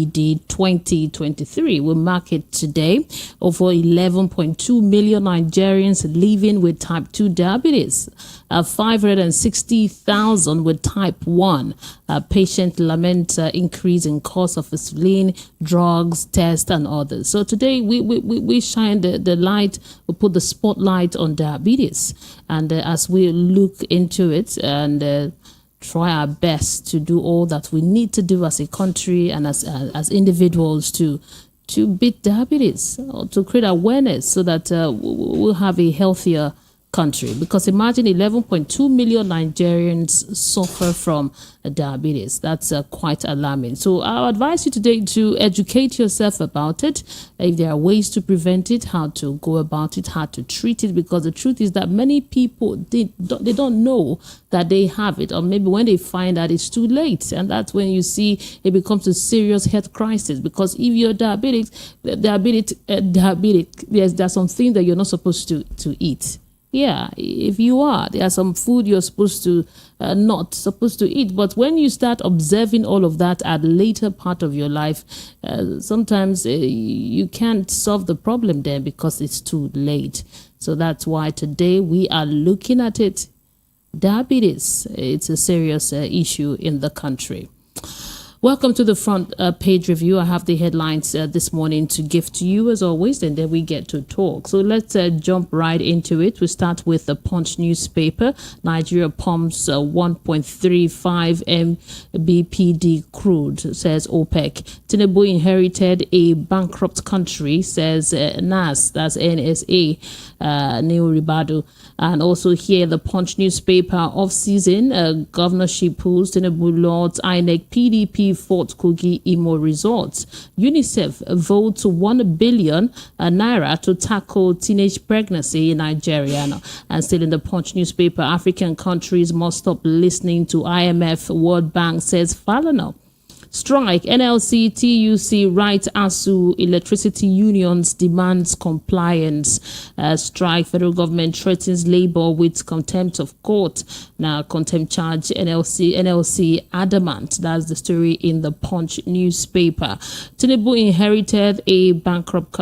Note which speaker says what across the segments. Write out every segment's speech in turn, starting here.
Speaker 1: 2023. We mark it today. Over 11.2 million Nigerians living with type 2 diabetes. 560,000 with type 1. Patient lament increase in cost of insulin, drugs, tests, and others. So today we shine the light, we put the spotlight on diabetes. And as we look into it and try our best to do all that we need to do as a country and as individuals to beat diabetes, or to create awareness so that we'll have a healthier country. Because imagine 11.2 million Nigerians suffer from diabetes. That's quite alarming. So I'll advise you today to educate yourself about it. If there are ways to prevent it, how to go about it, how to treat it, because the truth is that many people, they don't know that they have it, or maybe when they find out it's too late, and that's when you see it becomes a serious health crisis. Because if you're diabetic, there's something that you're not supposed to eat. Yeah, if you are, there's some food you're supposed to not supposed to eat. But when you start observing all of that at the later part of your life, sometimes you can't solve the problem then because it's too late. So that's why today we are looking at it. Diabetes, it's a serious issue in the country. Welcome to the front page review. I have the headlines this morning to give to you as always, and then we get to talk. So let's jump right into it. We start with the Punch newspaper. Nigeria pumps 1.35 mbpd crude, says OPEC. Tinubu inherited a bankrupt country, says NAS, that's NSA, New Ribadu. And also here, the Punch newspaper, off-season governorship polls, Tinubu Lords, INEC, PDP, Fort Kogi, Imo results. UNICEF votes 1 billion naira to tackle teenage pregnancy in Nigeria. And still in the Punch newspaper, African countries must stop listening to IMF. World Bank says Falana. Strike. NLC, TUC, right ASU, electricity unions demands compliance. Strike. Federal government threatens labor with contempt of court. Now, contempt charge. NLC adamant. That's the story in the Punch newspaper. Tinubu inherited a bankrupt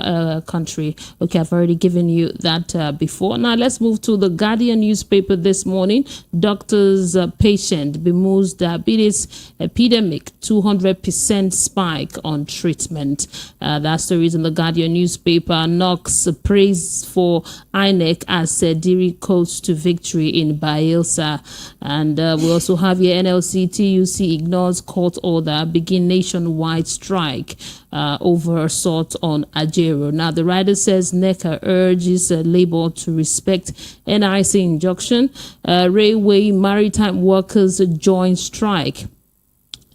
Speaker 1: country. Okay, I've already given you that before. Now, let's move to the Guardian newspaper this morning. Doctors, patient bemoans diabetes epidemic, 200% spike on treatment. That story is in the Guardian newspaper. Knox praise for INEC as Diri coast to victory in Bayelsa. And we also have here NLC TUC ignores court order, begin nationwide strike over assault on Ajero. Now, the writer says NECA urges Labour to respect NIC injunction. Railway maritime workers join strike.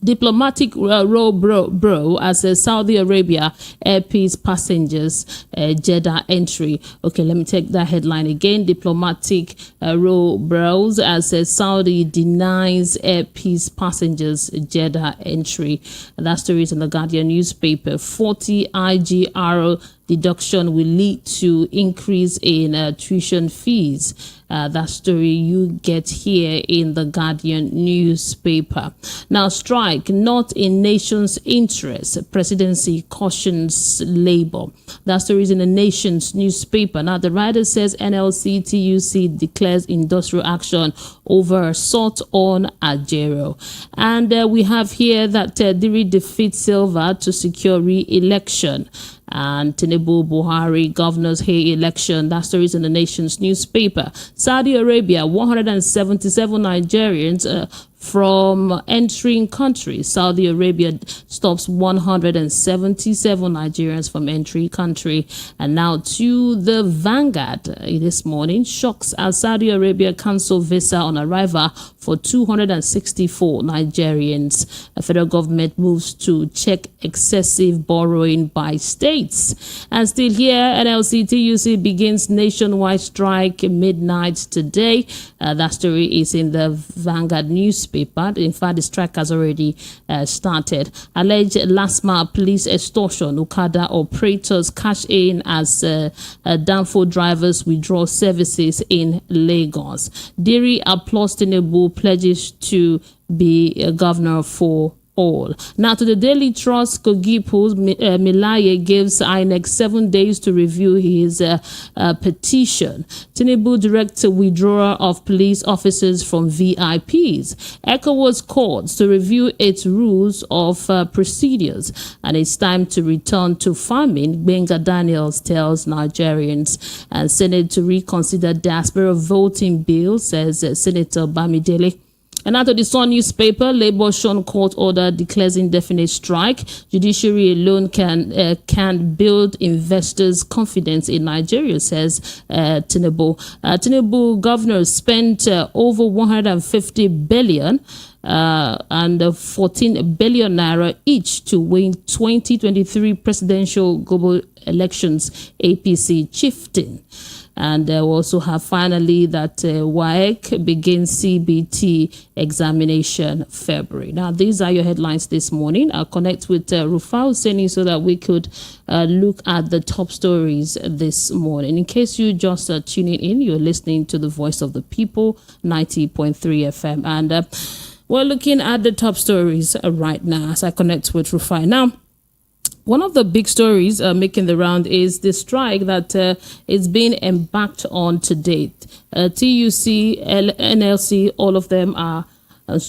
Speaker 1: Diplomatic row bro as Saudi Arabia airpeace passengers Jeddah entry. Okay, let me take that headline again. Diplomatic row bros as Saudi denies airpeace passengers Jeddah entry. That story is in the Guardian newspaper. 40 IGR deduction will lead to increase in tuition fees. That story you get here in the Guardian newspaper. Now, strike not in nation's interest. Presidency cautions Labour. That story is in the Nation's newspaper. Now, the writer says NLC TUC declares industrial action over assault on Ajero. And we have here that Diri defeats Silva to secure re-election. And Tinubu Buhari governors Hay election. That story is in the Nation's newspaper. Saudi Arabia, 177 Nigerians from entering country. Saudi Arabia stops 177 Nigerians from entering country. And now to the Vanguard this morning. Shocks as Saudi Arabia cancel visa on arrival for 264 Nigerians. The federal government moves to check excessive borrowing by states. And still here, NLC TUC begins nationwide strike midnight today. That story is in the Vanguard newspaper. In fact, the strike has already started. Alleged LASMA police extortion. Okada operators cash in as Danfo drivers withdraw services in Lagos. Diri applauds Tinubu, pledges to be a governor for all. Now to the Daily Trust, Kogipu Milaye gives INEC 7 days to review his petition. Tinubu directs a withdrawal of police officers from VIPs. ECOWAS courts to review its rules of procedures, and it's time to return to farming, Benga Daniels tells Nigerians. And Senate to reconsider diaspora voting bill, says Senator Bamidele. And out of the Sun newspaper, Labour Sean court order declares indefinite strike. Judiciary alone can build investors' confidence in Nigeria, says Tinubu. Tinubu governors spent over 150 billion and 14 billion naira each to win 2023 presidential global elections, APC chieftain. And we also have finally that WAEC begins CBT examination February. Now, these are your headlines this morning. I'll connect with Rufai so that we could look at the top stories this morning. In case you just tuning in, you're listening to the Voice of the People, 90.3 FM. And we're looking at the top stories right now as I connect with Rufai. Now, one of the big stories making the round is the strike that is being embarked on to date. TUC, NLC, all of them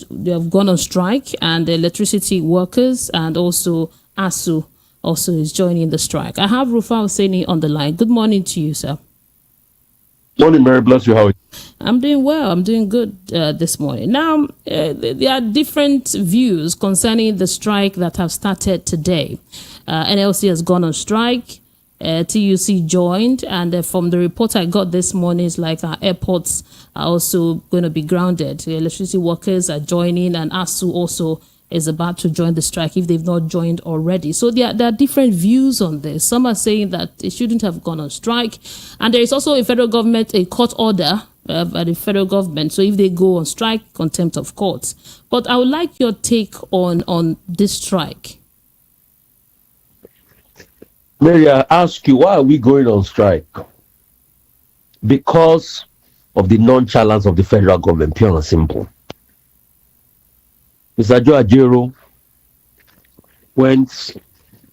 Speaker 1: they have gone on strike, and the electricity workers and also ASU also is joining the strike. I have Rufai Oseni on the line. Good morning to you, sir.
Speaker 2: Morning, Mary. Bless you. How are you?
Speaker 1: I'm doing well. I'm doing good this morning. Now, there are different views concerning the strike that have started today. NLC has gone on strike. TUC joined. And from the report I got this morning, it's like our airports are also going to be grounded. The electricity workers are joining, and ASU also is about to join the strike if they've not joined already. So there are different views on this. Some are saying that it shouldn't have gone on strike. And there is also a federal government, a court order by the federal government. So if they go on strike, contempt of courts. But I would like your take on this strike.
Speaker 2: Mary, I ask you, why are we going on strike? Because of the nonchalance of the federal government, pure and simple. Mr. Joe Ajero went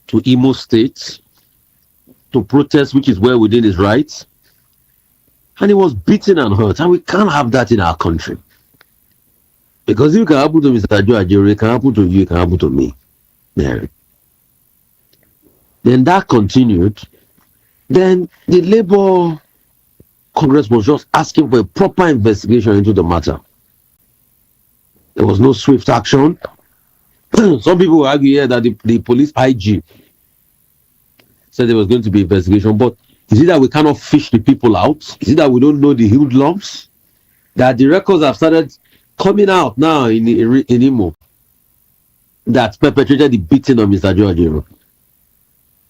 Speaker 2: to Imo State to protest, which is well within his rights, and he was beaten and hurt, and we can't have that in our country. Because if it can happen to Mr. Joe Ajero, it can happen to you, it can happen to me, Mary. Then that continued. Then the Labour Congress was just asking for a proper investigation into the matter. There was no swift action. Some people argue here that the police IG said there was going to be investigation, but is it that we cannot fish the people out? Is it that we don't know the hoodlums? That the records have started coming out now in Imo that perpetrated the beating of Mr. Joe Ajero.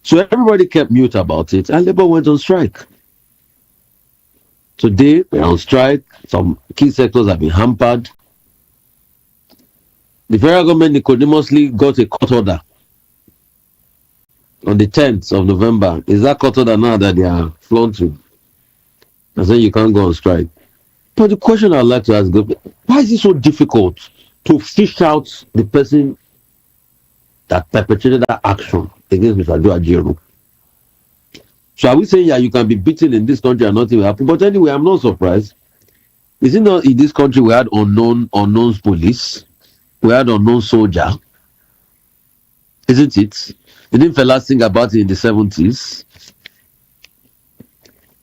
Speaker 2: So everybody kept mute about it, and Labour went on strike. Today, we're on strike. Some key sectors have been hampered. The federal government Nicodemously got a court order on the 10th of November. Is that court order now that they are flaunting? I say you can't go on strike. But the question I'd like to ask, why is it so difficult to fish out the person that perpetrated that action against Mr. Joe Ajero? So are we saying, yeah, you can be beaten in this country and nothing will happen? But anyway, I'm not surprised. Is it not in this country we had unknown police? We had unknown soldier, isn't it? Didn't fellas think about it in the 70s,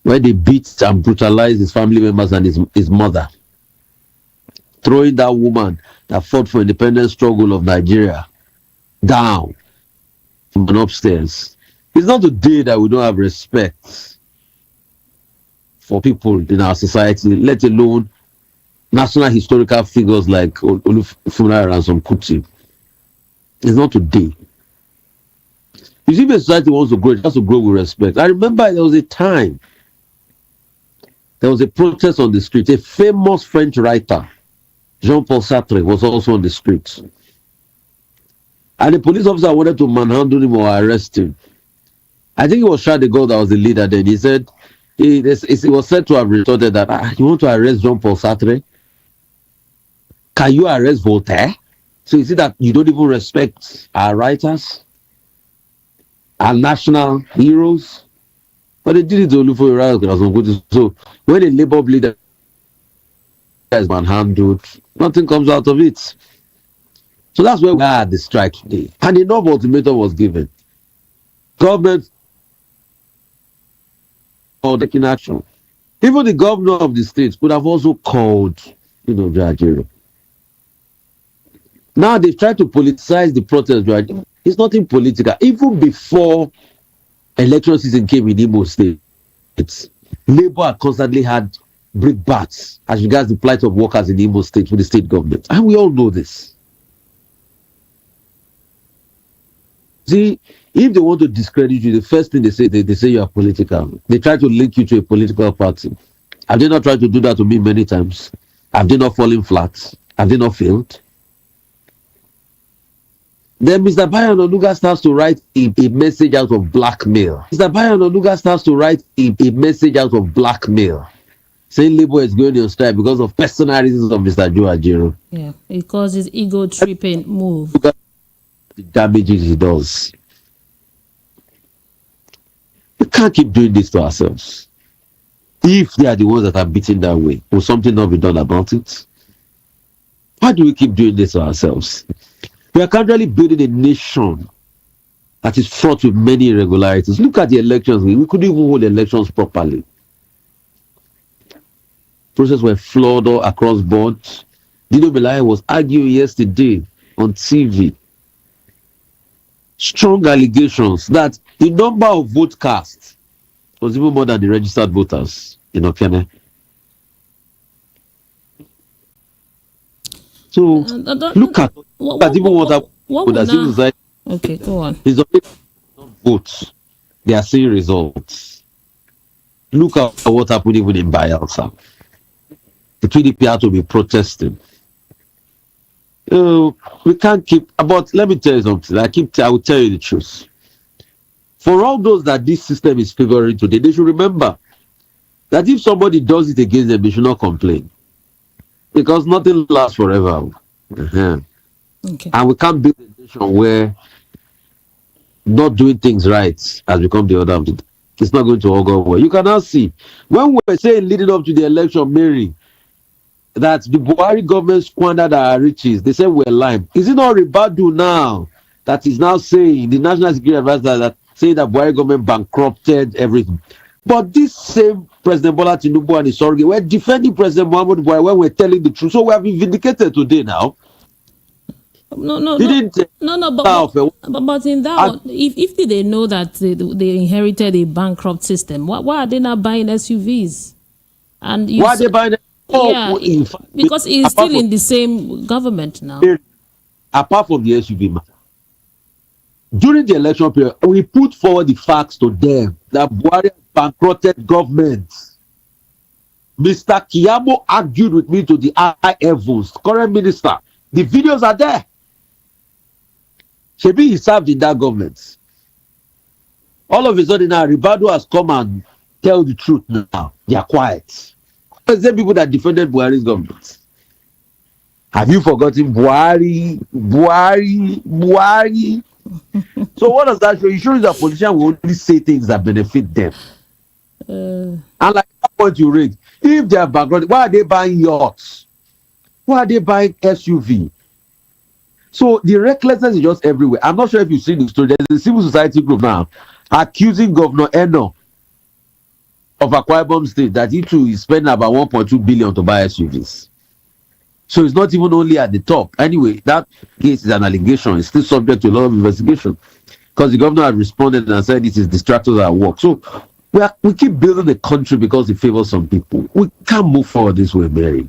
Speaker 2: where they beat and brutalized his family members and his mother, throwing that woman that fought for independence struggle of Nigeria down from an upstairs. It's not today that we don't have respect for people in our society, let alone national historical figures like Olufumi and some Kuti. It's not today. You see, if a society wants to grow, it has to grow with respect. I remember there was a time, there was a protest on the street. A famous French writer, Jean-Paul Sartre, was also on the street. And the police officer wanted to manhandle him or arrest him. I think it was Charles de Gaulle that was the leader then. He said, he was said to have retorted that, you want to arrest Jean-Paul Sartre? Can you arrest Voltaire? So is it that you don't even respect our writers, our national heroes? But they did it to Olufo. So when a labor leader is manhandled, nothing comes out of it. So that's where we are at the strike today. And enough ultimatum was given. Government or taking action. Even the governor of the state could have also called, Jajiro. Now they've tried to politicize the protest. It's nothing political. Even before election season came in Imo State, Labour had constantly had brickbats as regards the plight of workers in Imo State with the state government. And we all know this. See, if they want to discredit you, the first thing they say you are political. They try to link you to a political party. Have they not tried to do that to me many times? Have they not fallen flat? Have they not failed? Then Mr. Bayo Onanuga starts to write a message out of blackmail. Mr. Bayo Onanuga starts to write a message out of blackmail, saying Labour is going on strike because of personal reasons of Mr. Joe Ajero.
Speaker 1: Yeah, because his ego-tripping move.
Speaker 2: Look at the damages he does. We can't keep doing this to ourselves. If they are the ones that are beaten that way, will something not be done about it? Why do we keep doing this to ourselves? We are currently building a nation that is fraught with many irregularities. Look at the elections. We couldn't even hold elections properly. Process were flawed all across board. Dino Belaya was arguing yesterday on TV. Strong allegations that the number of vote cast was even more than the registered voters in Okene. So look at even what happened.
Speaker 1: Okay, go on.
Speaker 2: It's only votes. They are seeing results. Look at what happened even in Bayelsa. The PDP had to be protesting. We can't keep. But let me tell you something. I will tell you the truth. For all those that this system is favoring today, they should remember that if somebody does it against them, they should not complain. Because nothing lasts forever.
Speaker 1: Okay.
Speaker 2: And we can't build a nation where not doing things right has become the order of the day. It's not going to all go well. You can now see, when we were saying leading up to the election, Mary, that the Buhari government squandered our riches, they said we're lying. Is it not Ribadu now that is now saying, the National Security Advisor, that saying that Buhari government bankrupted everything? But this same President Bola Tinubu and his surrogate were defending President Muhammadu Buhari when we're telling the truth. So we have been vindicated today now.
Speaker 1: But in that one, if they know that they inherited a bankrupt system, why are they not buying SUVs? And
Speaker 2: why are they buying?
Speaker 1: Because he's still in the same government now.
Speaker 2: Apart from the SUV matter, during the election period, we put forward the facts to them that Buhari bankrupted government. Mr. Kiyamo argued with me to the high heavens, current minister. The videos are there. Shebi, he served in that government. All of a sudden now, Ribadu has come and tell the truth now. They are quiet. There's the people that defended Buhari's government. Have you forgotten Buhari? So what does that show? It shows that politicians will only say things that benefit them. And like that point you raised, if they are bankrupt, why are they buying yachts? Why are they buying SUV? So the recklessness is just everywhere. I'm not sure if you've seen the story. There's a civil society group now accusing Governor Eno of Akwa Ibom State that he too is spending about 1.2 billion to buy SUVs. So it's not even only at the top. Anyway, that case is an allegation. It's still subject to a lot of investigation because the governor had responded and said it is distractors at work. So we keep building the country because it favors some people. We can't move forward this way, Mary.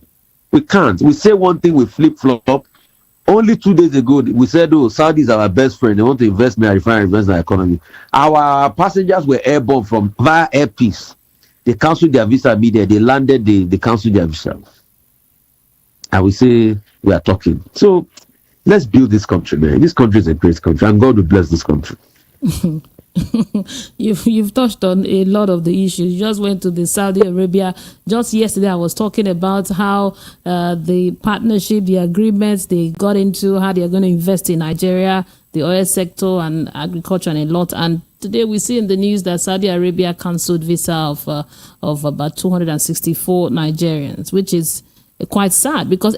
Speaker 2: We can't. We say one thing, we flip-flop. Only 2 days ago, we said, Saudi is our best friend. They want to invest in our refinery, invest in our economy. Our passengers were airborne via Air Peace. They cancelled their visa immediately. They landed, they cancelled their visa. And we say, we are talking. So, let's build this country, man. This country is a great country, and God will bless this country.
Speaker 1: You've touched on a lot of the issues. You just went to the Saudi Arabia. Just yesterday, I was talking about how the partnership, the agreements they got into, how they are going to invest in Nigeria, the oil sector and agriculture and a lot. And today we see in the news that Saudi Arabia cancelled visa of about 264 Nigerians, which is quite sad because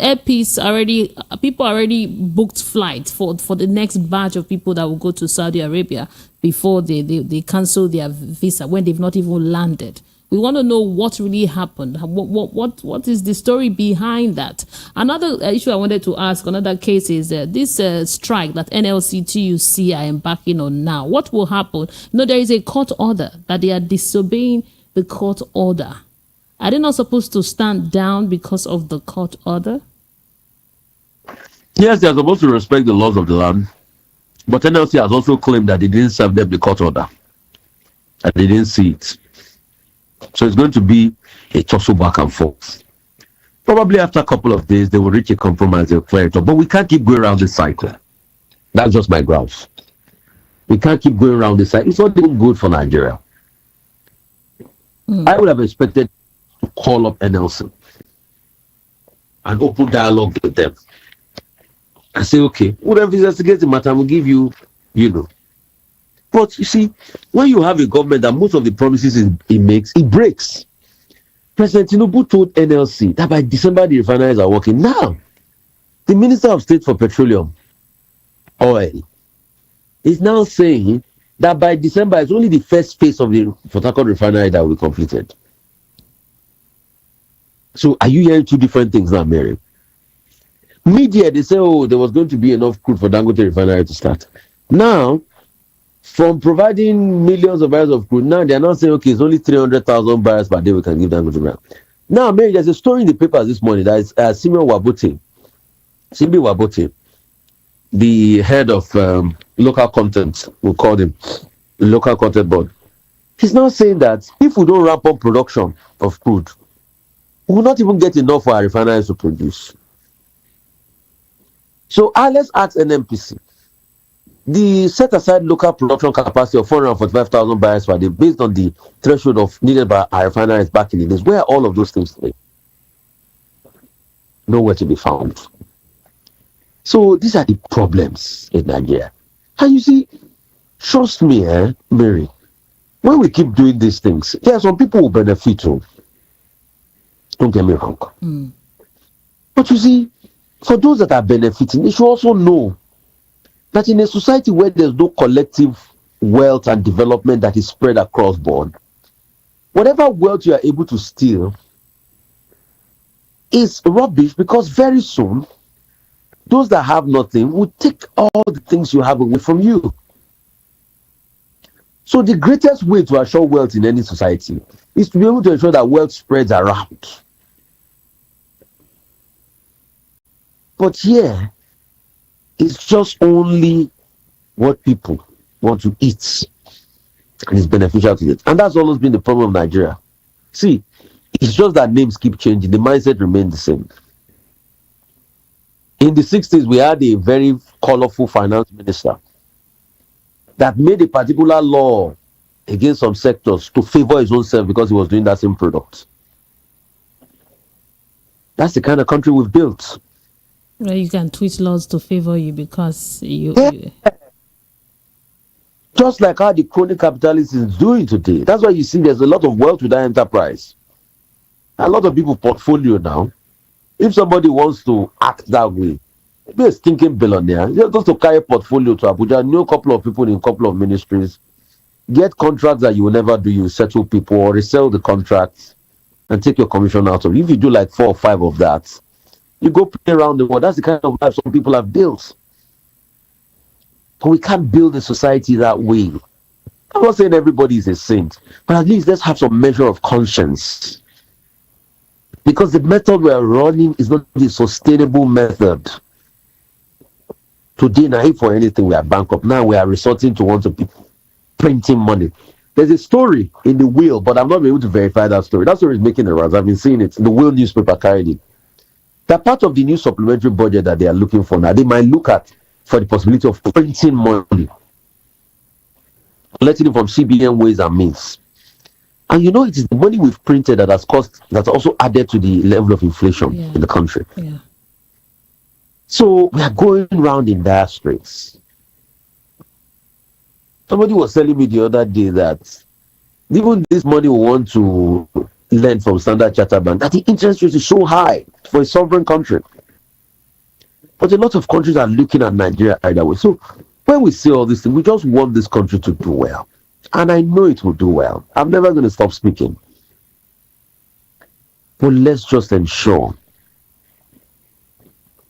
Speaker 1: people already booked flights for the next batch of people that will go to Saudi Arabia before they cancel their visa when they've not even landed. We want to know what really happened. What is the story behind that? Another issue I wanted to ask, another case is this strike that NLC TUC are embarking on now. What will happen? There is a court order that they are disobeying the court order. Are they not supposed to stand down because of the court order?
Speaker 2: Yes, they are supposed to respect the laws of the land. But NLC has also claimed that they didn't serve them the court order. And they didn't see it. So it's going to be a tussle back and forth. Probably after a couple of days, they will reach a compromise, they'll clear it up. But we can't keep going around this cycle. That's just my grounds. We can't keep going around this cycle. It's not even good for Nigeria. I would have expected to call up NLC and open dialogue with them and say, okay, we'll investigate the matter, we'll give you, But you see, when you have a government that most of the promises it makes, it breaks. President Tinubu told NLC that by December the refineries are working. Now, the Minister of State for Petroleum, Oil, is now saying that by December it's only the first phase of the Port Harcourt refinery that will be completed. So are you hearing two different things now, Mary? Media, they say, oh, there was going to be enough crude for Dangote refinery to start. Now, from providing millions of barrels of crude, now they're not saying, okay, it's only 300,000 barrels per day we can give Dangote. Now, Mary, there's a story in the papers this morning that is Simbi Wabote, the head of local content, we'll call him, the local content board. He's now saying that if we don't ramp up production of crude, we will not even get enough for our refineries to produce. So let's ask NNPC. The set-aside local production capacity of 445,000 barrels per day based on the threshold of needed by our refineries back in the days. Where are all of those things today? Nowhere to be found. So these are the problems in Nigeria. And you see, trust me, Mary, when we keep doing these things, there are some people who benefit too. Don't get me wrong. But you see, for those that are benefiting, they should also know that in a society where there's no collective wealth and development that is spread across board, whatever wealth you are able to steal is rubbish, because very soon those that have nothing will take all the things you have away from you. So the greatest way to assure wealth in any society is to be able to ensure that wealth spreads around. But here, it's just only what people want to eat, and it's beneficial to it. And that's always been the problem of Nigeria. See, it's just that names keep changing. The mindset remains the same. In the 60s, we had a very colorful finance minister that made a particular law against some sectors to favor his own self because he was doing that same product. That's the kind of country we've built.
Speaker 1: Well, you can tweak laws to favor you because you.
Speaker 2: Just like how the crony capitalist is doing today. That's why you see there's a lot of wealth with that enterprise. A lot of people portfolio now. If somebody wants to act that way, be a stinking billionaire. Just to carry a portfolio to Abuja, know a couple of people in a couple of ministries, get contracts that you will never do, you settle people or resell the contracts and take your commission out of it. If you do like 4 or 5 of that, you go play around the world. That's the kind of life some people have built. But we can't build a society that way. I'm not saying everybody is a saint, but at least let's have some measure of conscience. Because the method we are running is not the sustainable method. Today, now, if for anything we are bankrupt, now we are resorting to want to be printing money. There's a story in the Wheel, but I'm not able to verify that story. That story is making the rounds. I've been seeing it. The Wheel newspaper carried it. That part of the new supplementary budget that they are looking for now, they might look at for the possibility of printing money. collecting it from CBN ways and means. And it is the money we've printed that has cost, that's also added to the level of inflation in the country.
Speaker 1: Yeah.
Speaker 2: So we are going round in dire straits. Somebody was telling me the other day that even this money we want to lend from Standard Chartered Bank, that the interest rate is so high for a sovereign country. But a lot of countries are looking at Nigeria either way. So when we say all these things, we just want this country to do well. And I know it will do well. I'm never going to stop speaking. But let's just ensure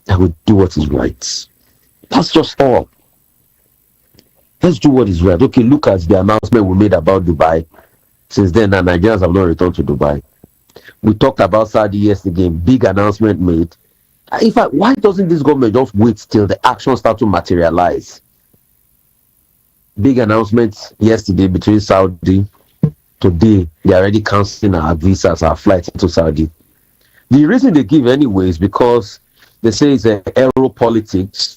Speaker 2: that we do what is right. That's just all. Let's do what is right. Okay, look at the announcement we made about Dubai. Since then, the Nigerians have not returned to Dubai. We talked about Saudi yesterday, big announcement made. In fact, why doesn't this government just wait till the action start to materialize? Big announcements yesterday between Saudi. Today, they're already cancelling our visas, our flights to Saudi. The reason they give anyway is because they say it's aero politics.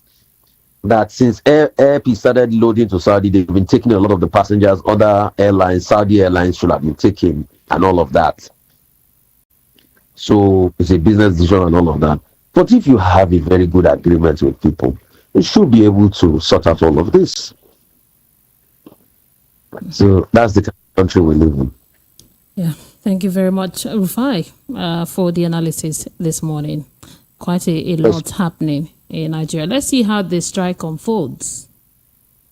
Speaker 2: That since Airpeace started loading to Saudi, they've been taking a lot of the passengers other airlines, Saudi airlines should have been taking, and all of that. So it's a business decision and all of that. But if you have a very good agreement with people, you should be able to sort out all of this. So that's the kind of country we live in.
Speaker 1: Yeah, thank you very much, Rufai, for the analysis this morning. Quite a lot happening in Nigeria. Let's see how the strike unfolds.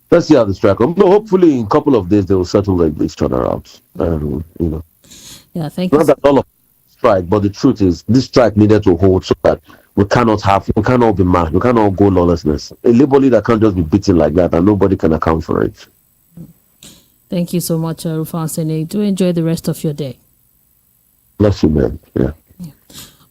Speaker 2: Let's see how the strike unfolds. No, hopefully in a couple of days they will settle each other out.
Speaker 1: Yeah, thank you.
Speaker 2: Not that all of strike, but the truth is this strike needed to hold so that we cannot be mad. We cannot go lawlessness. A labor leader can't just be beaten like that and nobody can account for it.
Speaker 1: Thank you so much, Rufai Sene. Do enjoy the rest of your day.
Speaker 2: Bless you, man. Yeah.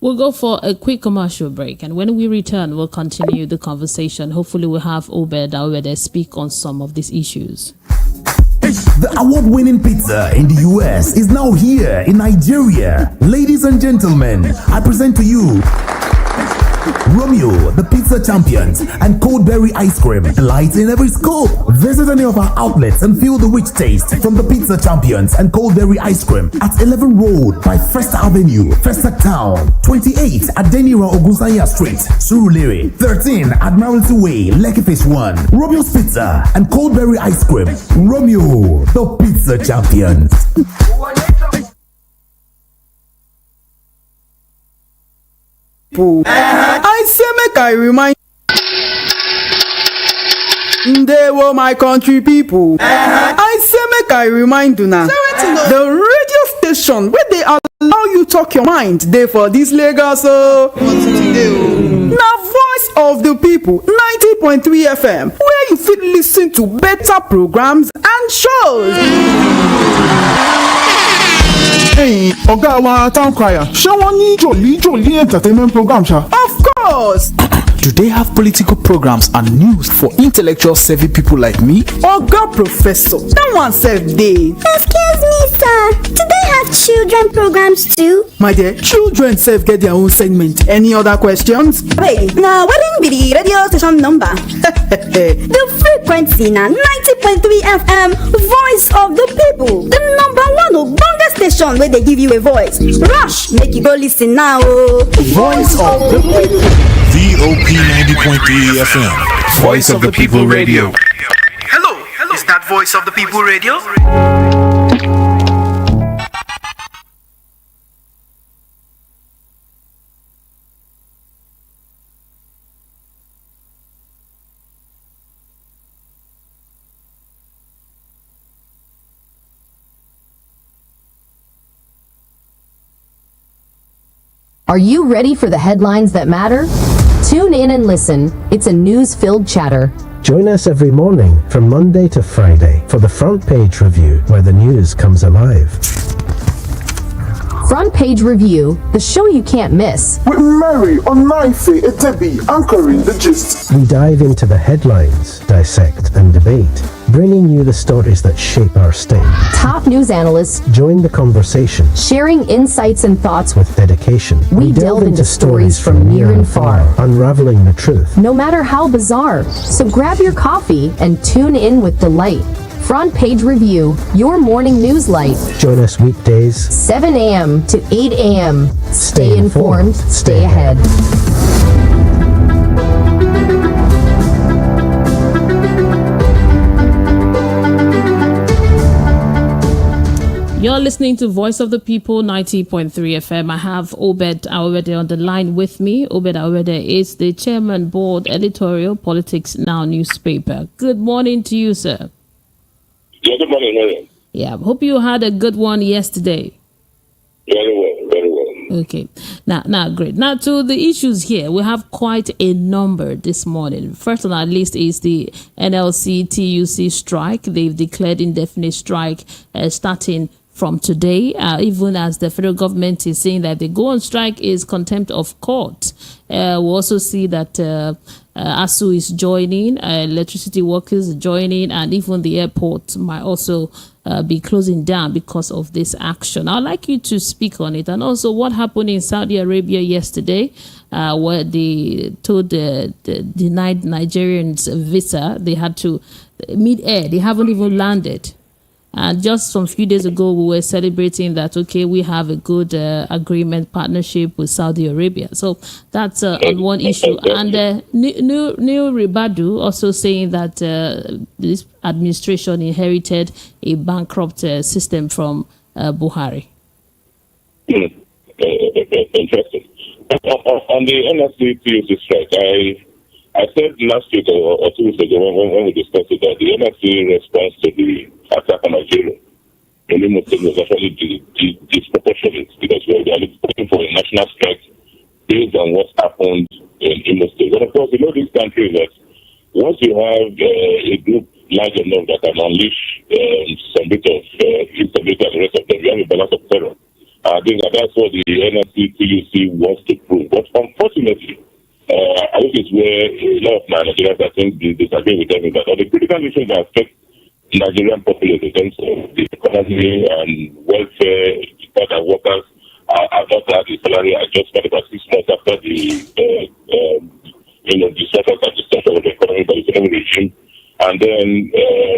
Speaker 1: We'll go for a quick commercial break, and when we return, we'll continue the conversation. Hopefully, we'll have Obed speak on some of these issues.
Speaker 3: The award-winning pizza in the US is now here in Nigeria. Ladies and gentlemen, I present to you Romeo, the pizza champions, and cold berry ice cream, delight in every scoop. Visit any of our outlets and feel the rich taste from the pizza champions and cold berry ice cream at 11 Road by First Avenue, Festac Town, 28 at Denira Ogunsanya Street, Surulere, 13 Admiralty Way, Lekki Phase 1. Romeo's Pizza and cold berry ice cream. Romeo, the pizza champions.
Speaker 4: I say make I remind they were my country people. I say make I remind you now. The radio station where they allow you talk your mind, they for this Lagos. Now voice of the people 90.3 FM where you fit listen to better programs and shows.
Speaker 5: Hey, Oga wa Town Crier, ṣé wọ́n ní jolly entertainment program ṣá?
Speaker 4: Of course!
Speaker 5: Do they have political programs and news for intellectual savvy people like me?
Speaker 4: Oga Professor, that one self dey.
Speaker 6: Excuse me, sir. Do they have children programs too?
Speaker 4: My dear, children self get their own segment. Any other questions?
Speaker 6: Wait, now what be the radio station number? The frequency na 90.3 FM, Voice of the People. The number one Ogbonge station where they give you a voice. Rush, make you go listen now.
Speaker 5: Voice of the People.
Speaker 7: VOP 90.3 FM, Voice of the People Radio.
Speaker 4: Hello, is that Voice of the People Radio?
Speaker 8: Are you ready for the headlines that matter? Tune in and listen. It's a news-filled chatter.
Speaker 9: Join us every morning from Monday to Friday for the Front Page Review, where the news comes alive.
Speaker 8: Front Page Review, the show you can't miss.
Speaker 5: With Mary Onaife anchoring the gist.
Speaker 9: We dive into the headlines, dissect and debate, bringing you the stories that shape our state.
Speaker 8: Top news analysts
Speaker 9: join the conversation,
Speaker 8: sharing insights and thoughts
Speaker 9: with dedication.
Speaker 8: We delve into stories from near and far,
Speaker 9: unraveling the truth,
Speaker 8: no matter how bizarre. So grab your coffee and tune in with delight. Front Page Review, your morning news light.
Speaker 9: Join us weekdays,
Speaker 8: 7 a.m. to 8 a.m. Stay informed, stay ahead.
Speaker 1: You're listening to Voice of the People, 90.3 FM. I have Obed Awede on the line with me. Obed Awede is the chairman, board, editorial, Politics Now newspaper. Good morning to you, sir.
Speaker 10: Yeah, good morning, Mariam.
Speaker 1: Yeah, hope you had a good one yesterday.
Speaker 10: Very well, very well.
Speaker 1: Okay, now, great. Now to the issues here. We have quite a number this morning. First on our list is the NLC TUC strike. They've declared indefinite strike starting from today, even as the federal government is saying that they go on strike is contempt of court. We also see that ASU is joining, electricity workers are joining, and even the airport might also be closing down because of this action. I'd like you to speak on it, and also what happened in Saudi Arabia yesterday, where they told the denied Nigerians a visa. They had to mid-air, they haven't even landed. And just some few days ago, we were celebrating that, okay, we have a good agreement, partnership with Saudi Arabia. So that's on one issue. And new Ribadu also saying that this administration inherited a bankrupt system from Buhari.
Speaker 10: Interesting. On the NLC TUC strike, I said last week or 2 weeks ago when we discussed it that the NLC response to the attack on Nigeria in Imo State was actually disproportionate because we are looking for a national strike based on what happened in Imo State. But of course, you know this country that once you have a group large enough that can unleash some bit of instability and the rest of them, you have a balance of terror. I think that's what the NLC TUC wants to prove. But unfortunately, I think it's where a lot of Nigerians, I think, disagree with them that all the critical issues that affect Nigerian population in terms of the economy and welfare, the fact that workers are not had the salary adjustment about 6 months after the disruption and destruction of the economy by the economic regime, and then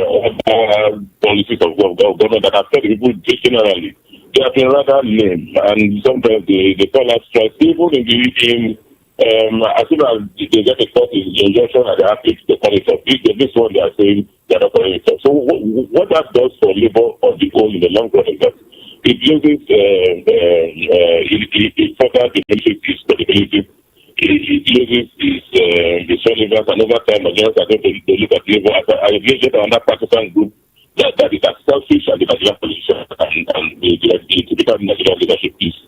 Speaker 10: other policies of government that affect the people generally. They have been rather lame, and sometimes they call us strikes, even in as soon as they get a court injunction and they have to call it off, this one they are saying they are not calling it off. So what that does for labor on the whole in the long run is that it loses, it further diminishes its credibility, it loses its relevance, and over time, Nigerians are going to look at labor as a legend on that partisan group that is as selfish as the Nigerian politician and the become Nigerian leadership piece.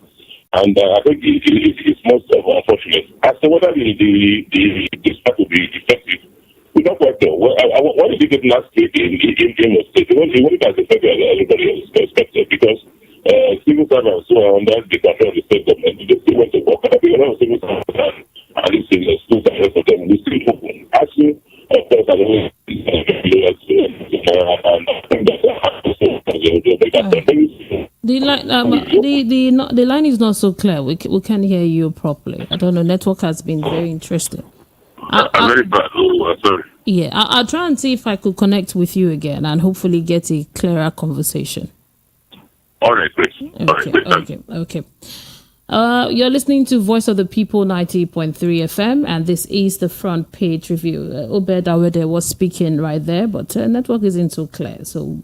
Speaker 10: And I think it's most unfortunate. As to whether the strike will be effective, we don't quite know. What did it last week in Imo State? It wasn't as effective as everybody expected because civil servants who are under the control of the state government, they still went to work. And I think a lot of civil servants and these schools and the rest of them will still open. Actually, of course, I don't know.
Speaker 1: The line is not so clear. We can't hear you properly. I don't know. Network has been very interesting.
Speaker 10: I'm very bad. Oh, sorry.
Speaker 1: Yeah, I'll try and see if I could connect with you again and hopefully get a clearer conversation.
Speaker 10: All right, great.
Speaker 1: Okay. You're listening to Voice of the People 90.3 FM, and this is the Front Page Review. Obed Awede was speaking right there, but network isn't so clear, so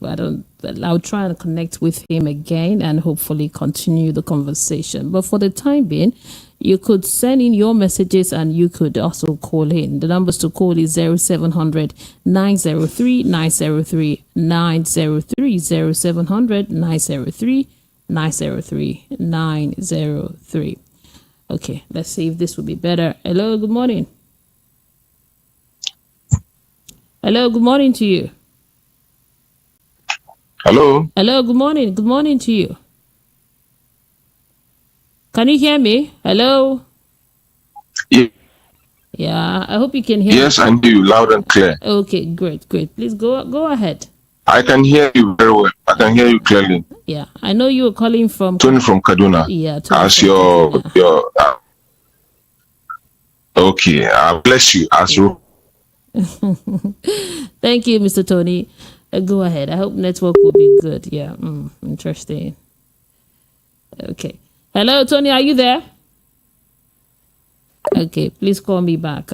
Speaker 1: I'll try and connect with him again and hopefully continue the conversation. But for the time being, you could send in your messages and you could also call in. The numbers to call is 0700 903 903 903 0700 903 903 903. Okay, let's see if this will be better. Hello, good morning. Hello, good morning to you.
Speaker 10: Hello,
Speaker 1: good morning. Good morning to you. Can you hear me? Hello? Yeah, I hope you can hear me.
Speaker 10: Yes, I hear you loud and clear.
Speaker 1: Okay, great. Please go ahead.
Speaker 10: I can hear you very well. I can hear you clearly.
Speaker 1: Yeah, I know you are calling from
Speaker 10: Tony from Kaduna.
Speaker 1: Yeah, Tony
Speaker 10: as
Speaker 1: from
Speaker 10: your
Speaker 1: Kaduna.
Speaker 10: your. Okay, bless you. As you.
Speaker 1: Thank you, Mr. Tony. Go ahead. I hope network will be good. Yeah. Interesting. Okay. Hello, Tony. Are you there? Okay, please call me back.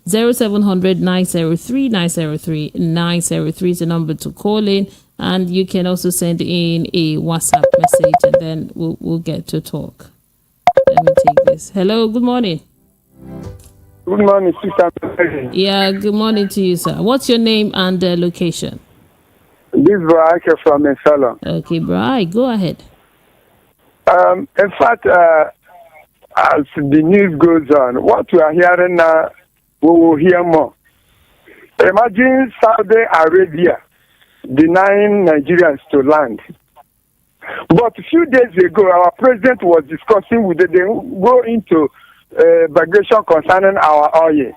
Speaker 1: 0700 903 903 903 is the number to call in, and you can also send in a WhatsApp message, and then we'll get to talk. Let me take this. Hello, good morning.
Speaker 11: Good morning, Sister Mary.
Speaker 1: Yeah, good morning to you, sir. What's your name and location?
Speaker 11: This is Braike from Mesala.
Speaker 1: Okay, Bri, go ahead.
Speaker 11: In fact, as the news goes on, what we are hearing now, we will hear more. Imagine Saudi Arabia denying Nigerians to land. But a few days ago, our president was discussing with them, they go into migration concerning our oil.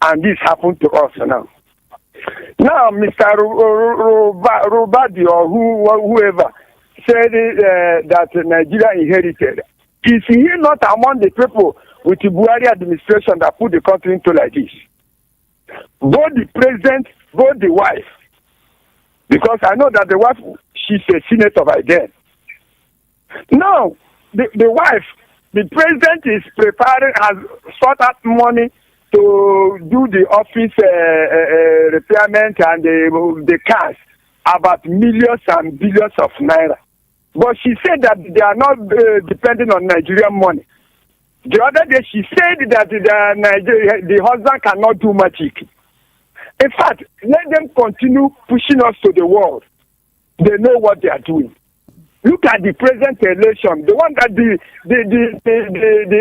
Speaker 11: And this happened to us now. Now, Mr. Ribadu or whoever said that Nigeria inherited. Is he not among the people with the Buhari administration that put the country into like this? Both the president, both the wife. Because I know that the wife, she's a senator by then. Now, the wife, the president is preparing, has sought out money to do the office repairment and the cars, about millions and billions of naira. But she said that they are not depending on Nigerian money. The other day she said that the husband cannot do magic. In fact, let them continue pushing us to the world. They know what they are doing. Look at the present election, the one that the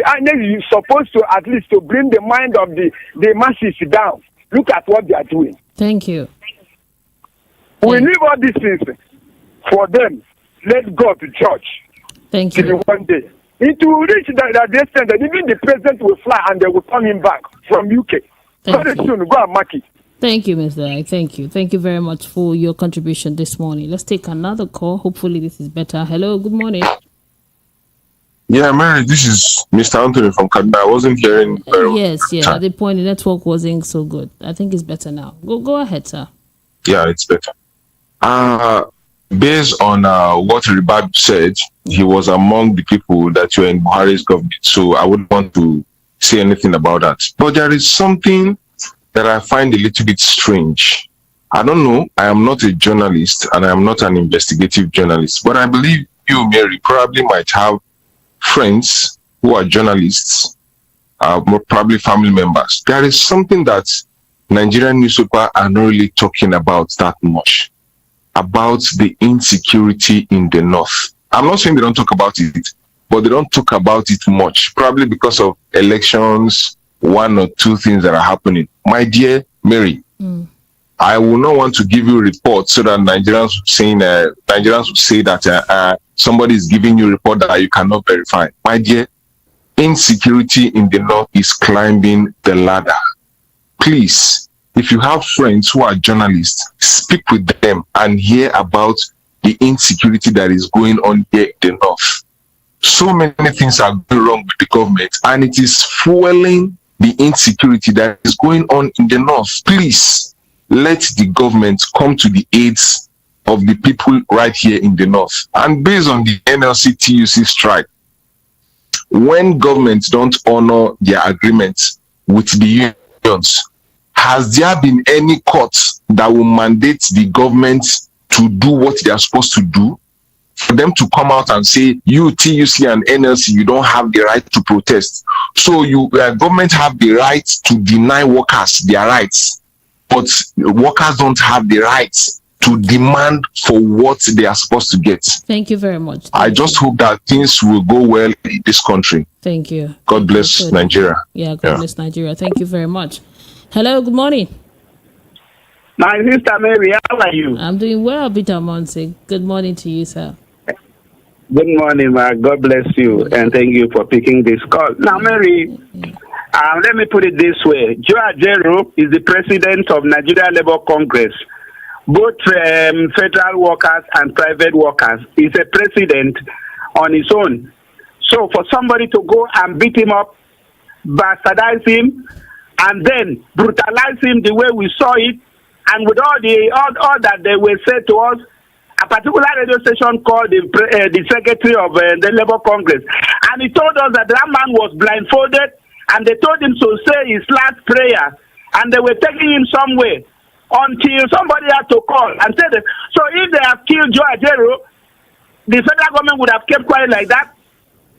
Speaker 11: INEC is supposed to at least to bring the mind of the masses down. Look at what they are doing.
Speaker 1: Thank you.
Speaker 11: We leave all these things for them. Let God judge.
Speaker 1: Thank you.
Speaker 11: Till one day. It will reach that extent that even the president will fly and they will turn him back from UK. Very soon, go and mark it.
Speaker 1: Thank you, Mr. I. Thank you. Thank you very much for your contribution this morning. Let's take another call. Hopefully this is better. Hello, good morning.
Speaker 12: Yeah, Mary, this is Mr. Anthony from Kaduna. I wasn't hearing very well.
Speaker 1: Yes. At the point, the network wasn't so good. I think it's better now. Go ahead, sir.
Speaker 12: Yeah, it's better. Based on what Ribadu said, he was among the people that were in Buhari's government. So I wouldn't want to say anything about that. But there is something that I find a little bit strange. I don't know. I am not a journalist and I am not an investigative journalist. But I believe you, Mary, probably might have friends who are journalists, probably family members. There is something that Nigerian newspapers are not really talking about that much, about the insecurity in the north. I'm not saying they don't talk about it, but they don't talk about it much, probably because of elections, one or two things that are happening. My dear Mary, I will not want to give you reports so that Nigerians will say that somebody is giving you a report that you cannot verify. My dear, insecurity in the north is climbing the ladder. Please, if you have friends who are journalists, speak with them and hear about the insecurity that is going on here in the north. So many things are going wrong with the government, and it is fueling the insecurity that is going on in the north. Please, let the government come to the aids of the people right here in the north. And based on the NLC-TUC strike, when governments don't honor their agreements with the unions, has there been any court that will mandate the government to do what they are supposed to do? For them to come out and say, you, TUC and NLC, you don't have the right to protest. So government have the right to deny workers their rights, but workers don't have the rights to demand for what they are supposed to get.
Speaker 1: Thank you very much.
Speaker 12: I just hope that things will go well in this country.
Speaker 1: Thank you.
Speaker 12: God bless Nigeria.
Speaker 1: Yeah, God bless Nigeria. Thank you very much. Hello, good morning.
Speaker 13: My sister Mary, how are you?
Speaker 1: I'm doing well, Peter Monse. Good morning to you, sir.
Speaker 13: Good morning, God bless you, and thank you for picking this call. Now, Mary, let me put it this way. Joe Ajero is the president of Nigeria Labour Congress, both federal workers and private workers. He's a president on his own. So for somebody to go and beat him up, bastardize him, and then brutalize him the way we saw it, and with all that they will say to us, a particular radio station called the secretary of the Labour Congress, and he told us that man was blindfolded, and they told him to say his last prayer, and they were taking him somewhere until somebody had to call and say that. So if they have killed Joe Ajero, the federal government would have kept quiet like that.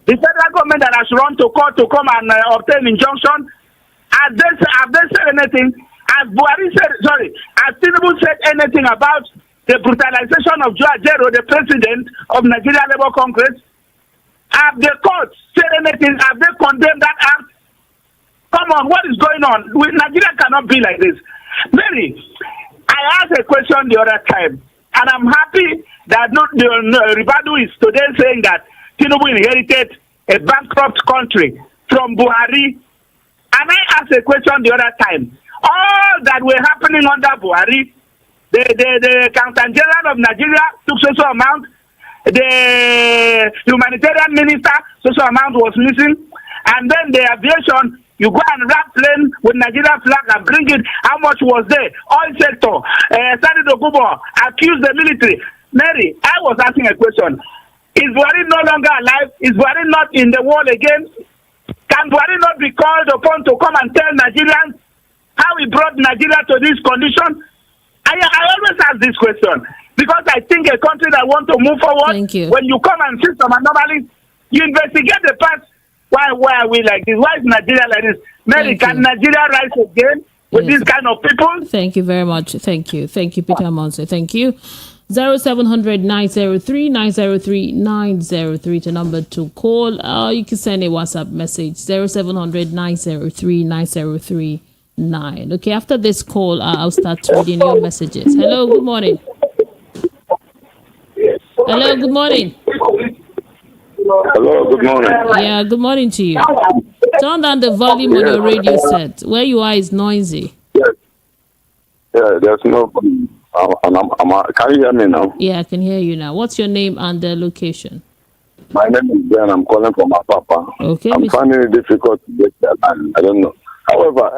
Speaker 13: The federal government that has run to court to come and obtain injunction, have they said anything? Has Tinubu said anything about the brutalization of Joe Ajero, the president of Nigeria Labour Congress? Have the courts said anything? Have they condemned that act? Come on, what is going on? Nigeria cannot be like this. Mary, I asked a question the other time, and I'm happy that Ribadu is today saying that Tinubu inherited a bankrupt country from Buhari. And I asked a question the other time. All that were happening under Buhari, the Accountant General of Nigeria took social amount, the humanitarian minister, social amount was missing, and then the aviation, you go and wrap plane with Nigeria flag and bring it. How much was there? Oil sector. Sadi Dokubo accused the military. Mary, I was asking a question. Is Buhari no longer alive? Is Buhari not in the war again? Can Buhari not be called upon to come and tell Nigerians how he brought Nigeria to this condition? I always ask this question because I think a country that wants to move forward, when you come and see some anomalies, you investigate the past. Why are we like this? Why is Nigeria like this? Mary, can Nigeria rise again with this kind of people?
Speaker 1: Thank you very much. Thank you, Peter Monse. Thank you. 0700 903 903 903 to number to call. You can send a WhatsApp message 0700 903 903 9. Okay, after this call, I'll start reading your messages. Hello, good morning. Hello, good morning.
Speaker 10: Hello, good morning.
Speaker 1: Yeah, good morning to you. Turn down the volume on your radio set. Where you are is noisy.
Speaker 10: Yes. Yeah, there's no. Can you hear me now?
Speaker 1: Yeah, I can hear you now. What's your name and the location?
Speaker 10: My name is Ben. I'm calling from Apapa.
Speaker 1: Okay.
Speaker 10: I'm finding it difficult to get that. I don't know. However,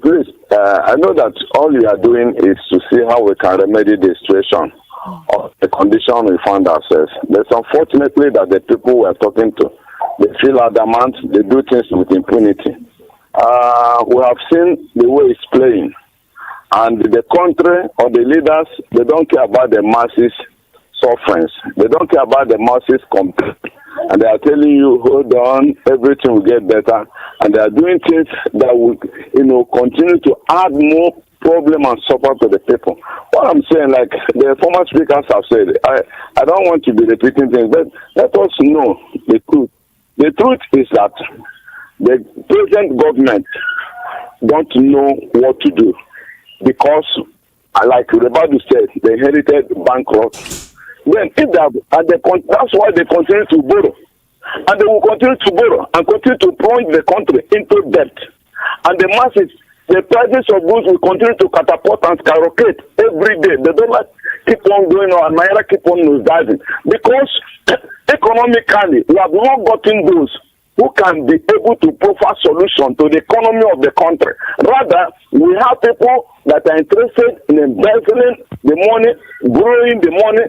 Speaker 10: please, I know that all you are doing is to see how we can remedy the situation of the condition we find ourselves. It's unfortunately that the people we are talking to, they feel adamant, they do things with impunity. We have seen the way it's playing. And the country or the leaders, they don't care about the masses' sufferings. They don't care about the masses' complaint. And they are telling you, hold on, everything will get better. And they are doing things that will, continue to add more problem and suffer to the people. What I'm saying, like the former speakers have said, I don't want to be repeating things, but let us know the truth. The truth is that the present government don't know what to do. Because, like Ribadu said, they inherited bankrupt. Then, if they have, that's why they continue to borrow. And they will continue to borrow and continue to plunge the country into debt. And the masses, the prices of goods will continue to catapult and skyrocket every day. The dollar keep on going on and Naira keep on nosediving. Because economically, we have not gotten those who can be able to provide solution to the economy of the country. Rather, we have people that are interested in embezzling the money, growing the money,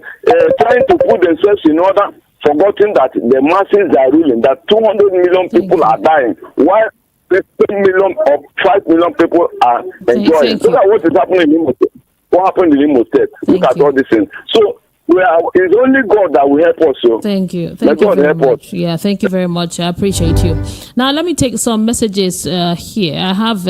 Speaker 10: trying to put themselves in order, forgetting that the masses are ruling, that 200 million people are dying, while 15 million or 5 million people are enjoying. Look at what is happening in Imo State. What happened in Imo State? Look at all these things. So, it's only God that will help us. So
Speaker 1: thank you. Thank you very much. Yeah, thank you very much. I appreciate you. Now, let me take some messages here. I have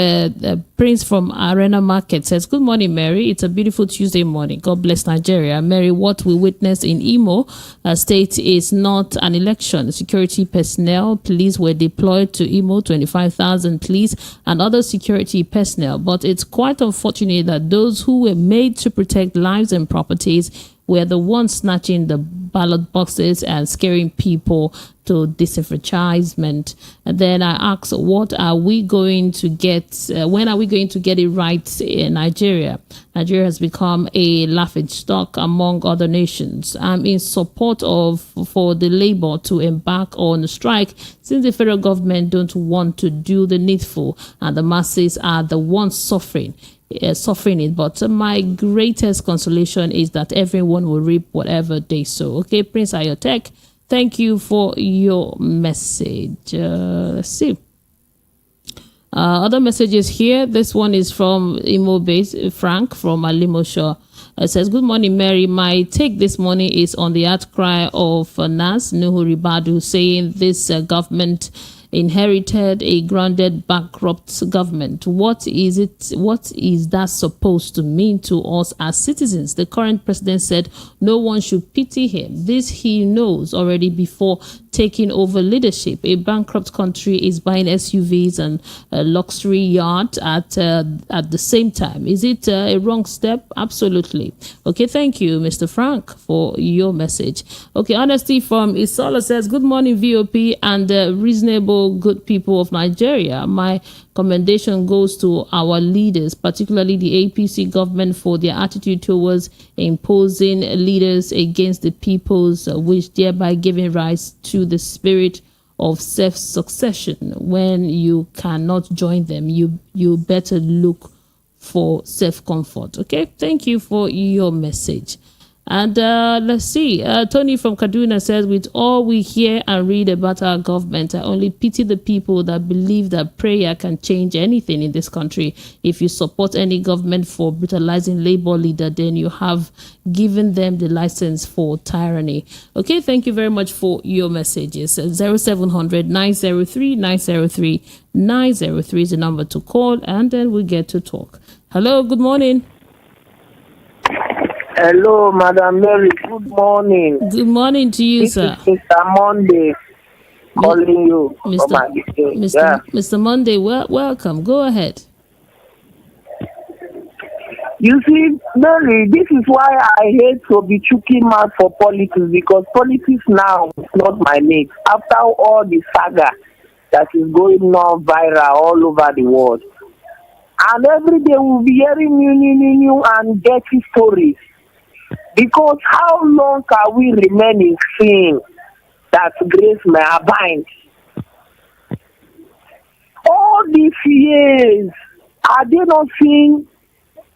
Speaker 1: Prince from Arena Market says, good morning, Mary. It's a beautiful Tuesday morning. God bless Nigeria. Mary, what we witnessed in Imo State is not an election. Security personnel, police were deployed to Imo, 25,000 police and other security personnel. But it's quite unfortunate that those who were made to protect lives and properties were the ones snatching the ballot boxes and scaring people to disenfranchisement. And then I asked, what are we going to get? When are we going to get it right in Nigeria? Nigeria has become a laughingstock among other nations. I'm in support for the labor to embark on a strike since the federal government don't want to do the needful and the masses are the ones suffering it. But my greatest consolation is that everyone will reap whatever they sow. Okay, Prince Ayotek, thank you for your message. Let's see. Other messages here. This one is from Imo Base, Frank from Alimosho. It says, good morning, Mary. My take this morning is on the outcry of Nas Nuhu Ribadu saying this government inherited a grounded, bankrupt government. What is it? What is that supposed to mean to us as citizens? The current president said no one should pity him. This he knows already before taking over leadership. A bankrupt country is buying SUVs and a luxury yacht at the same time. Is it a wrong step? Absolutely. Okay, thank you, Mr. Frank, for your message. Okay, Honesty from Isola says, good morning, VOP and reasonable good people of Nigeria. My commendation goes to our leaders, particularly the APC government, for their attitude towards imposing leaders against the peoples, which thereby giving rise to the spirit of self-succession. When you cannot join them, you better look for self-comfort. Okay, thank you for your message. And let's see. Tony from Kaduna says, with all we hear and read about our government, I only pity the people that believe that prayer can change anything in this country. If you support any government for brutalizing labor leader, then you have given them the license for tyranny. Okay, thank you very much for your messages. 0700 903 903 903 is the number to call, and then we get to talk. Hello, good morning.
Speaker 14: Hello, Madam Mary. Good morning.
Speaker 1: Good morning to you, sir.
Speaker 14: This is Mr. Monday calling you.
Speaker 1: Mr. Monday, welcome. Go ahead.
Speaker 14: You see, Mary, this is why I hate to be chuking mouth for politics, because politics now is not my mate. After all the saga that is going on viral all over the world. And every day we'll be hearing new and dirty stories. Because how long can we remain in sin that grace may abide? All these years, are they not seeing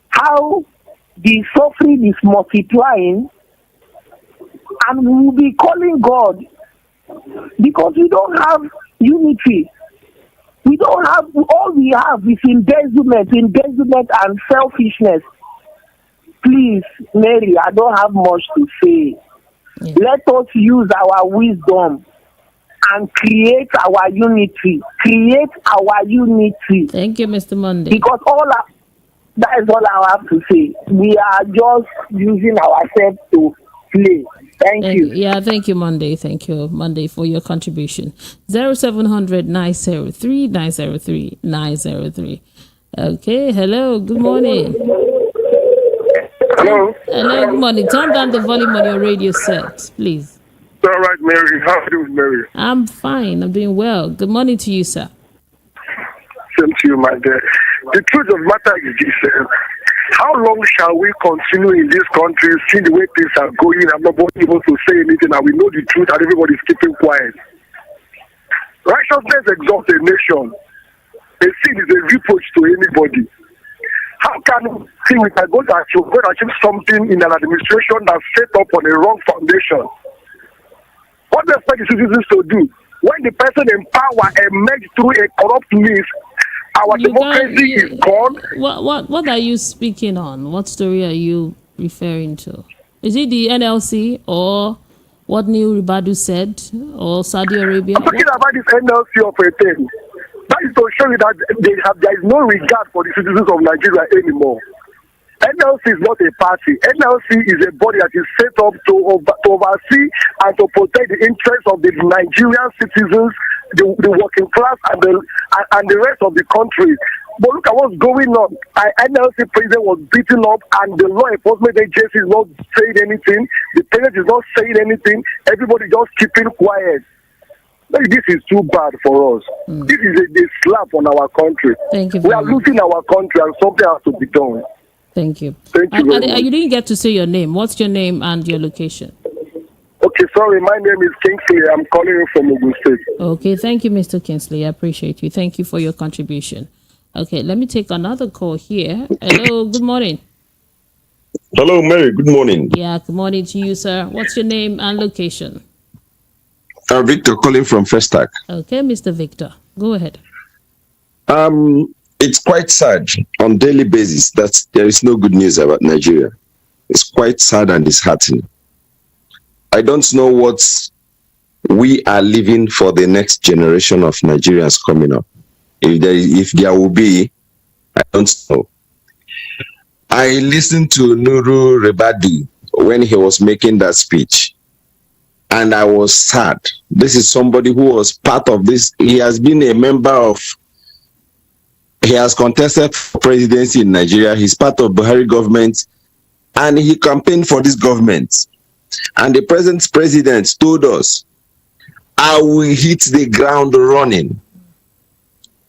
Speaker 14: how the suffering is multiplying? And we will be calling God because we don't have unity. We don't have, all we have is embezzlement and selfishness. Please, Mary, I don't have much to say. Yeah. Let us use our wisdom and create our unity.
Speaker 1: Thank you, Mr. Monday.
Speaker 14: Because that is all I have to say. We are just using ourselves to play. Thank you.
Speaker 1: Yeah, thank you, Monday. Thank you, Monday, for your contribution. 0700 903 903 903. Okay, hello, good morning.
Speaker 11: Hello.
Speaker 1: Hello, good morning. Turn down the volume on your radio set, please.
Speaker 11: All right, Mary. How are you doing, Mary?
Speaker 1: I'm fine. I'm doing well. Good morning to you, sir.
Speaker 11: Same to you, my dear. The truth of the matter is this. How long shall we continue in this country, see the way things are going, and nobody able to say anything, and we know the truth, and everybody's keeping quiet? Righteousness exalts a nation. A sin is a reproach to anybody. How can we see we can go to achieve something in an administration that's set up on a wrong foundation? What do you expect the citizens to do? When the person in power emerges through a corrupt means, our democracy is gone.
Speaker 1: What are you speaking on? What story are you referring to? Is it the NLC or what New Ribadu said or Saudi Arabia?
Speaker 11: I'm talking about this NLC of a thing. That is to show you that there is no regard for the citizens of Nigeria anymore. NLC is not a party. NLC is a body that is set up to oversee and to protect the interests of the Nigerian citizens, the working class, and the rest of the country. But look at what's going on. NLC president was beaten up, and the law enforcement agency is not saying anything. The president is not saying anything. Everybody just keeping quiet. This is too bad for us. This is a slap on our country.
Speaker 1: Thank you.
Speaker 11: We are losing our country, and something has to be done.
Speaker 1: Thank you.
Speaker 11: Thank you very much.
Speaker 1: You didn't get to say your name. What's your name and your location?
Speaker 11: Okay, sorry, my name is Kingsley. I'm calling you from Ogun State.
Speaker 1: Okay, thank you, Mr. Kingsley. I appreciate you. Thank you for your contribution. Okay, let me take another call here. Hello, good morning.
Speaker 15: Hello, Mary. Good morning.
Speaker 1: Yeah, good morning to you, sir. What's your name and location?
Speaker 15: Victor calling from Festac.
Speaker 1: Okay, Mr. Victor, go ahead.
Speaker 15: It's quite sad on daily basis that there is no good news about Nigeria. It's quite sad and disheartening. I don't know what we are living for the next generation of Nigerians coming up. If there will be, I don't know. I listened to Ribadu when he was making that speech, and I was sad. This is somebody who was part of this. He has been a member of, he has contested for presidency in Nigeria. He's part of Buhari government, and he campaigned for this government. And the present president told us, I will hit the ground running.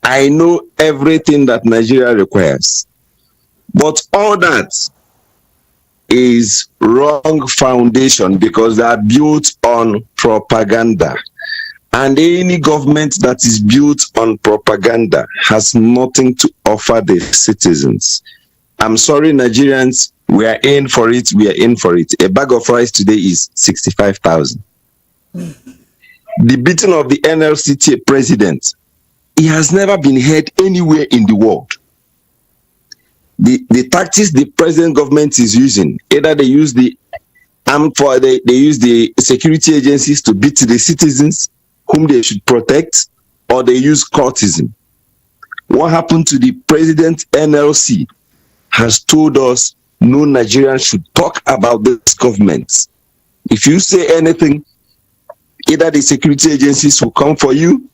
Speaker 15: I know everything that Nigeria requires. But all that is wrong foundation because they are built on propaganda. And any government that is built on propaganda has nothing to offer the citizens. I'm sorry, Nigerians, we are in for it. We are in for it. A bag of rice today is 65,000. The beating of the NLCT president, he has never been heard anywhere in the world. The tactics the present government is using, either they use the they use the security agencies to beat the citizens whom they should protect, or they use courtism. What happened to the president NLC has told us no Nigerian should talk about this government. If you say anything, either the security agencies will come for you,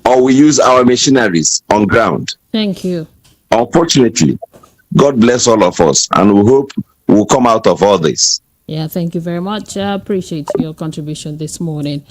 Speaker 15: or we use our machineries on ground.
Speaker 1: Thank you.
Speaker 15: Unfortunately, God bless all of us, and we hope we'll come out of all this.
Speaker 1: Yeah, thank you very much. I appreciate your contribution this morning.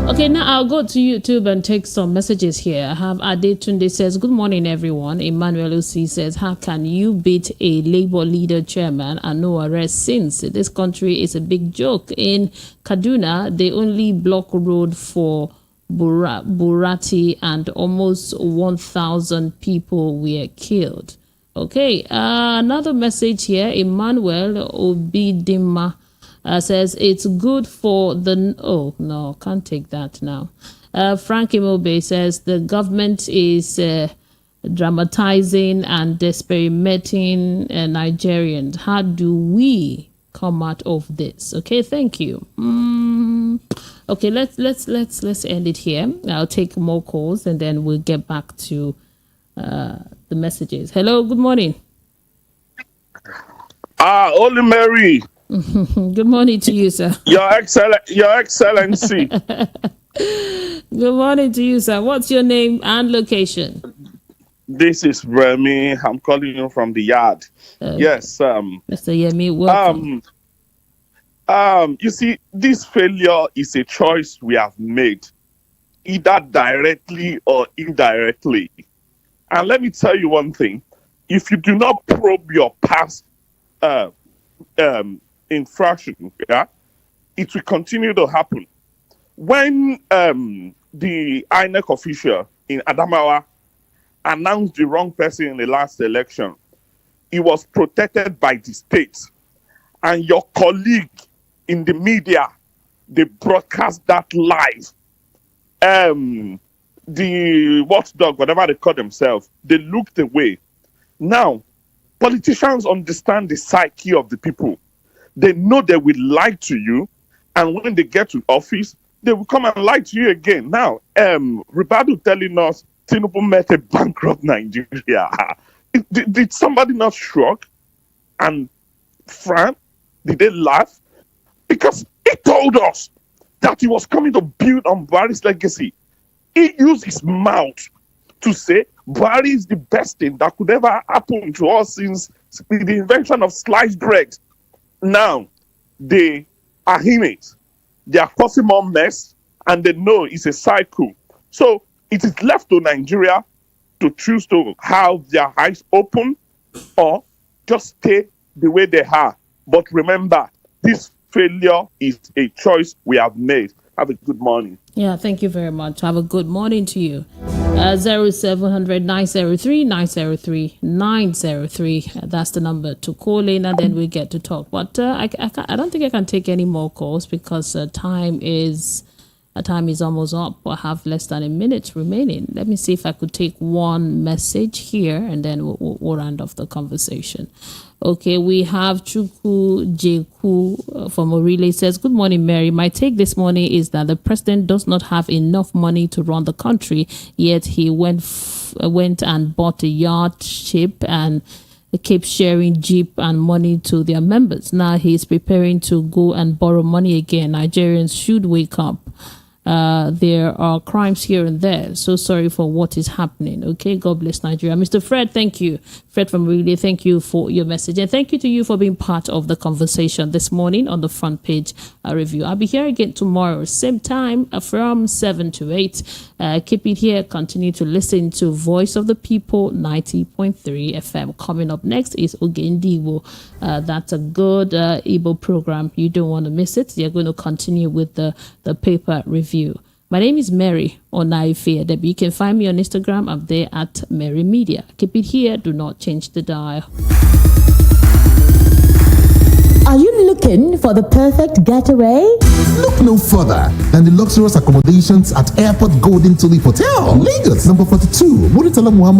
Speaker 1: Okay, now I'll go to YouTube and take some messages here. I have Adetunde says, good morning, everyone. Emmanuel Osi says, how can you beat a Labour leader chairman and no arrest since this country is a big joke? In Kaduna, they only block road for Burati and almost 1,000 people were killed. Okay, another message here. Emmanuel Obidima says it's good for the... Oh, no, can't take that now. Frank Imobe says the government is dramatizing and experimenting Nigerians. How do we come out of this? Okay, thank you. Okay, let's end it here. I'll take more calls and then we'll get back to the messages. Hello, good morning.
Speaker 16: Holy Mary.
Speaker 1: Good morning to you, sir.
Speaker 16: Your Excellency.
Speaker 1: Good morning to you, sir. What's your name and location?
Speaker 16: This is Remy. I'm calling you from the Yacht. Yes.
Speaker 1: Mr. Yemi, welcome.
Speaker 16: You see, this failure is a choice we have made, either directly or indirectly. And let me tell you one thing. If you do not probe your past infraction, it will continue to happen. When the INEC official in Adamawa announced the wrong person in the last election, it was protected by the state. And your colleague in the media, they broadcast that live. The watchdog, whatever they call themselves, they looked away. Now, politicians understand the psyche of the people. They know they will lie to you, and when they get to office, they will come and lie to you again. Now, Ribadu telling us Tinubu met a bankrupt Nigeria. Did somebody not shrug and frown? Did they laugh? Because he told us that he was coming to build on Buhari's legacy. He used his mouth to say Buhari is the best thing that could ever happen to us since the invention of sliced bread. Now, they are in it. They are causing more mess, and they know it's a cycle. So it is left to Nigeria to choose to have their eyes open or just stay the way they are. But remember, this failure is a choice we have made. Have a good morning.
Speaker 1: Yeah, thank you very much. Have a good morning to you. 0700 903 903 903. That's the number to call in, and then we get to talk. But I don't think I can take any more calls because time is almost up. I have less than a minute remaining. Let me see if I could take one message here, and then we'll round off the conversation. Okay, we have Chuku Jeku from Orile. Says, good morning, Mary. My take this morning is that the president does not have enough money to run the country, yet he went and bought a yacht, ship, and keeps sharing jeep and money to their members. Now he's preparing to go and borrow money again. Nigerians should wake up. There are crimes here and there. So sorry for what is happening. Okay, God bless Nigeria. Mr. Fred, thank you. Fred from Relay, thank you for your message. And thank you to you for being part of the conversation this morning on the front page review. I'll be here again tomorrow, same time from 7 to 8. Keep it here. Continue to listen to Voice of the People 90.3 FM. Coming up next is Ogendiwo. That's a good Igbo program. You don't want to miss it. You're going to continue with the paper review. My name is Mary Onaife. You can find me on Instagram. I'm there at Mary Media. Keep it here. Do not change the dial.
Speaker 17: Are you looking for the perfect getaway?
Speaker 3: Look no further than the luxurious accommodations at Airport Golden Tulip Hotel, Lagos, number 42, Muritala Muhammad